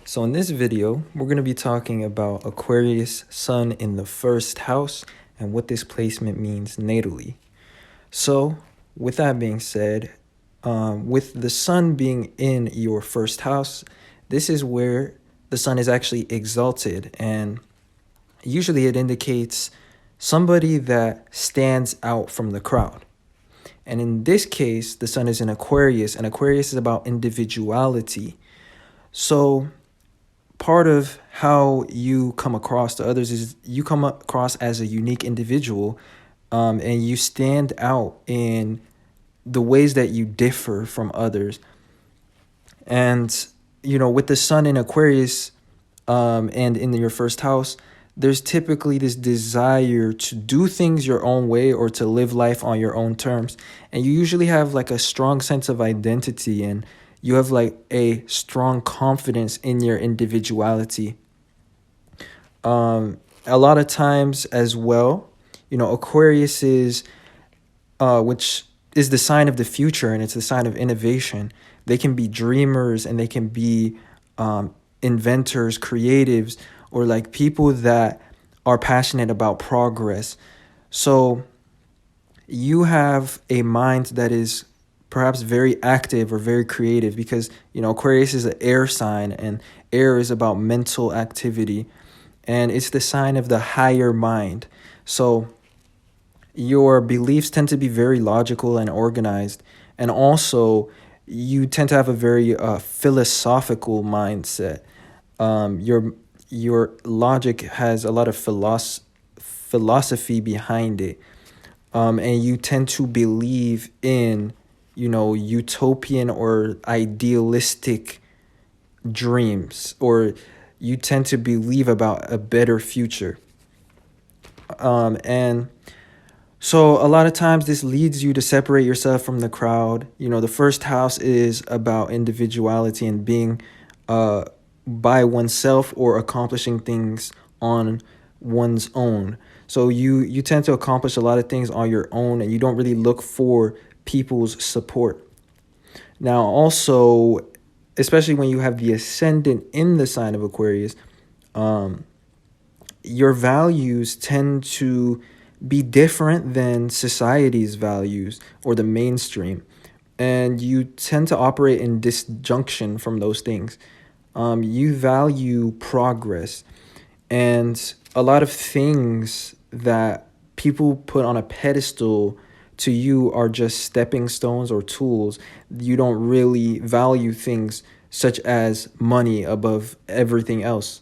So in this video, we're going to be talking about Aquarius Sun in the first house and what this placement means natally. So with that being said, with the Sun being in your first house, this is where the Sun is actually exalted, and usually it indicates somebody that stands out from the crowd. And in this case, the Sun is in Aquarius, and Aquarius is about individuality. So part of how you come across to others is you come across as a unique individual, and you stand out in the ways that you differ from others. And, with the Sun in Aquarius, and in your first house, there's typically this desire to do things your own way or to live life on your own terms. And you usually have like a strong sense of identity, and you have like a strong confidence in your individuality. A lot of times as well, Aquarius is, which is the sign of the future, and it's the sign of innovation. They can be dreamers, and they can be inventors, creatives, or like people that are passionate about progress. So you have a mind that is perhaps very active or very creative because, Aquarius is an air sign, and air is about mental activity, and it's the sign of the higher mind. So your beliefs tend to be very logical and organized, and also you tend to have a very philosophical mindset. Your logic has a lot of philosophy behind it, and you tend to believe in utopian or idealistic dreams, or you tend to believe about a better future. And so a lot of times this leads you to separate yourself from the crowd. The first house is about individuality and being by oneself or accomplishing things on one's own. So you tend to accomplish a lot of things on your own, and you don't really look for people's support. Now, also, especially when you have the ascendant in the sign of Aquarius, your values tend to be different than society's values or the mainstream, and you tend to operate in disjunction from those things. You value progress, and a lot of things that people put on a pedestal to you are just stepping stones or tools. You don't really value things such as money above everything else.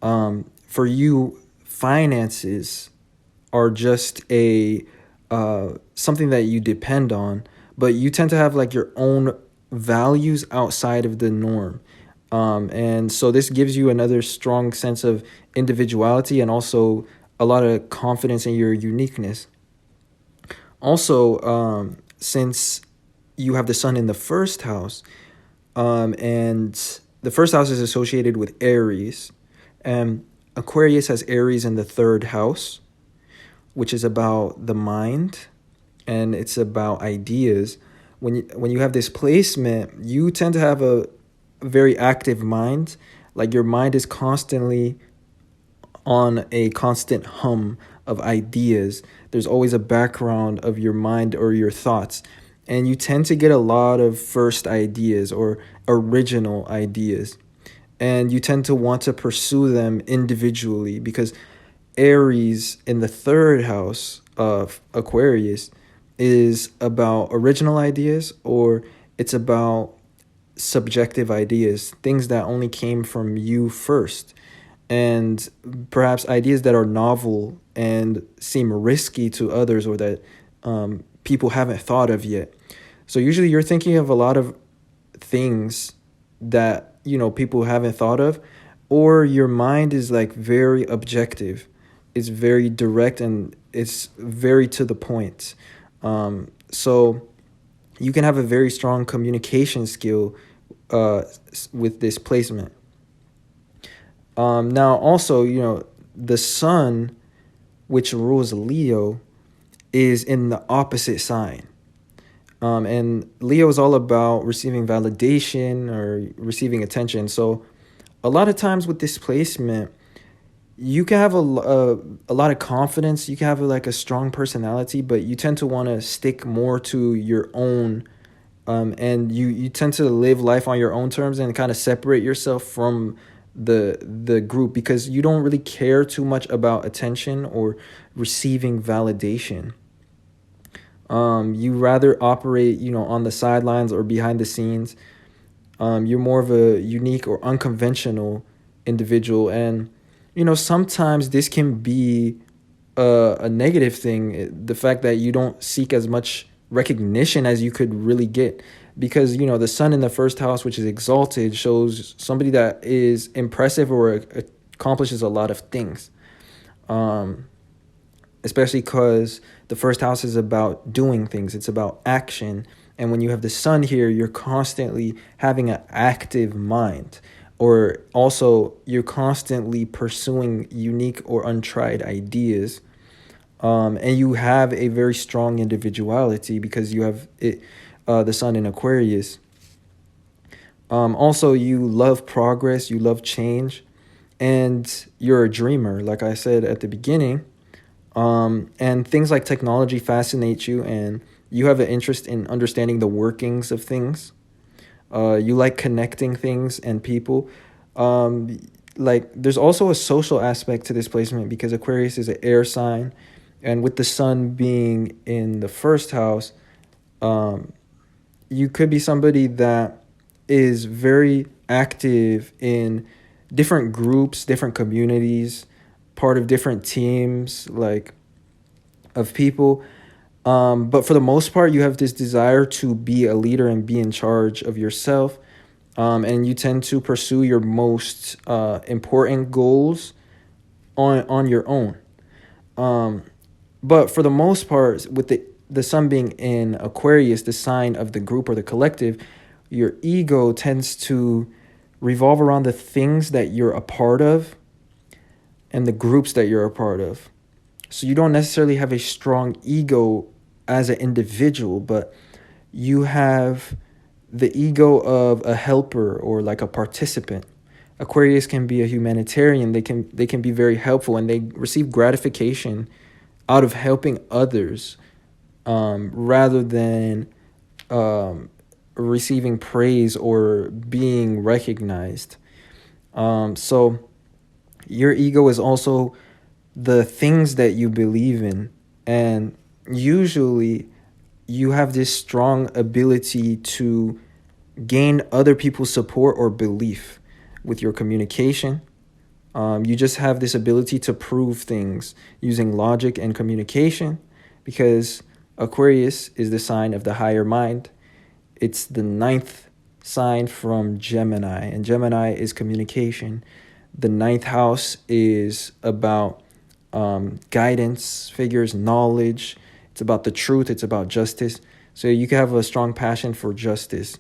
For you, finances are just a something that you depend on, but you tend to have like your own values outside of the norm. And so this gives you another strong sense of individuality and also a lot of confidence in your uniqueness. Also, since you have the Sun in the first house, and the first house is associated with Aries, and Aquarius has Aries in the third house, which is about the mind, and it's about ideas. When you have this placement, you tend to have a very active mind. Like your mind is constantly on a constant hum of ideas. There's always a background of your mind or your thoughts, and you tend to get a lot of first ideas or original ideas, and you tend to want to pursue them individually because Aries in the third house of Aquarius is about original ideas, or it's about subjective ideas, things that only came from you first, and perhaps ideas that are novel and seem risky to others, or that people haven't thought of yet. So usually you're thinking of a lot of things that people haven't thought of, or your mind is like very objective. It's very direct, and it's very to the point. So you can have a very strong communication skill with this placement. Now, also, the Sun, which rules Leo, is in the opposite sign. And Leo is all about receiving validation or receiving attention. So a lot of times with this placement, you can have a lot of confidence. You can have like a strong personality, but you tend to want to stick more to your own, and you tend to live life on your own terms and kind of separate yourself from the group because you don't really care too much about attention or receiving validation. You rather operate, on the sidelines or behind the scenes. You're more of a unique or unconventional individual, and sometimes this can be a negative thing. The fact that you don't seek as much recognition as you could really get, because the sun in the first house, which is exalted, shows somebody that is impressive or accomplishes a lot of things. Especially because the first house is about doing things. It's about action. And when you have the sun here, you're constantly having an active mind, or also you're constantly pursuing unique or untried ideas. And you have a very strong individuality because you have the sun in Aquarius. Also, you love progress, you love change, and you're a dreamer, like I said at the beginning. And things like technology fascinate you, and you have an interest in understanding the workings of things. You like connecting things and people. Like there's also a social aspect to this placement because Aquarius is an air sign, and with the sun being in the first house, you could be somebody that is very active in different groups, different communities, part of different teams, like of people. But for the most part, you have this desire to be a leader and be in charge of yourself. And you tend to pursue your most important goals on your own. But for the most part, with the sun being in Aquarius, the sign of the group or the collective, your ego tends to revolve around the things that you're a part of and the groups that you're a part of. So you don't necessarily have a strong ego as an individual, but you have the ego of a helper or like a participant. Aquarius can be a humanitarian. They can be very helpful, and they receive gratification out of helping others, rather than receiving praise or being recognized. So your ego is also the things that you believe in, and usually you have this strong ability to gain other people's support or belief with your communication. You just have this ability to prove things using logic and communication, because Aquarius is the sign of the higher mind. It's the 9th sign from Gemini, and Gemini is communication. The 9th house is about guidance, figures, knowledge. It's about the truth. It's about justice. So you can have a strong passion for justice.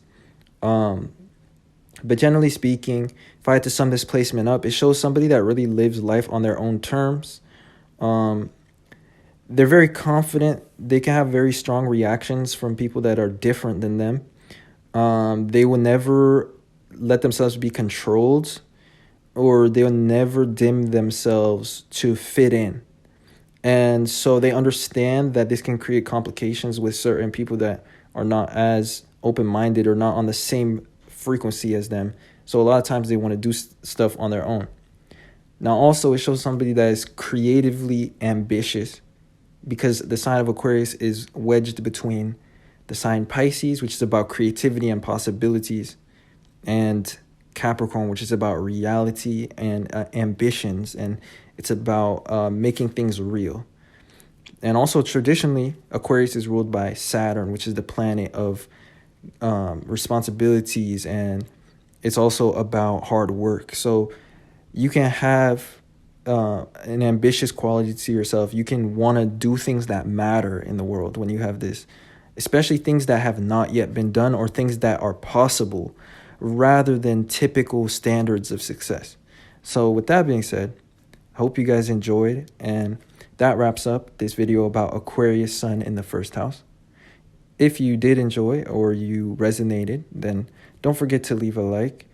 But generally speaking, if I had to sum this placement up, it shows somebody that really lives life on their own terms. They're very confident. They can have very strong reactions from people that are different than them. They will never let themselves be controlled, or they'll never dim themselves to fit in. And so they understand that this can create complications with certain people that are not as open-minded or not on the same frequency as them. So a lot of times they want to do stuff on their own. Now also it shows somebody that is creatively ambitious, because the sign of Aquarius is wedged between the sign Pisces, which is about creativity and possibilities, and Capricorn, which is about reality and ambitions, and it's about making things real. And also traditionally, Aquarius is ruled by Saturn, which is the planet of responsibilities, and it's also about hard work. So you can have an ambitious quality to yourself. You can want to do things that matter in the world when you have this, especially things that have not yet been done or things that are possible rather than typical standards of success. So with that being said, I hope you guys enjoyed, and that wraps up this video about Aquarius sun in the first house. If you did enjoy or you resonated, then don't forget to leave a like.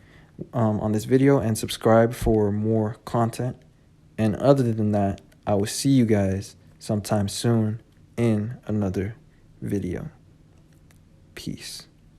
on this video and subscribe for more content. And other than that, I will see you guys sometime soon in another video. Peace.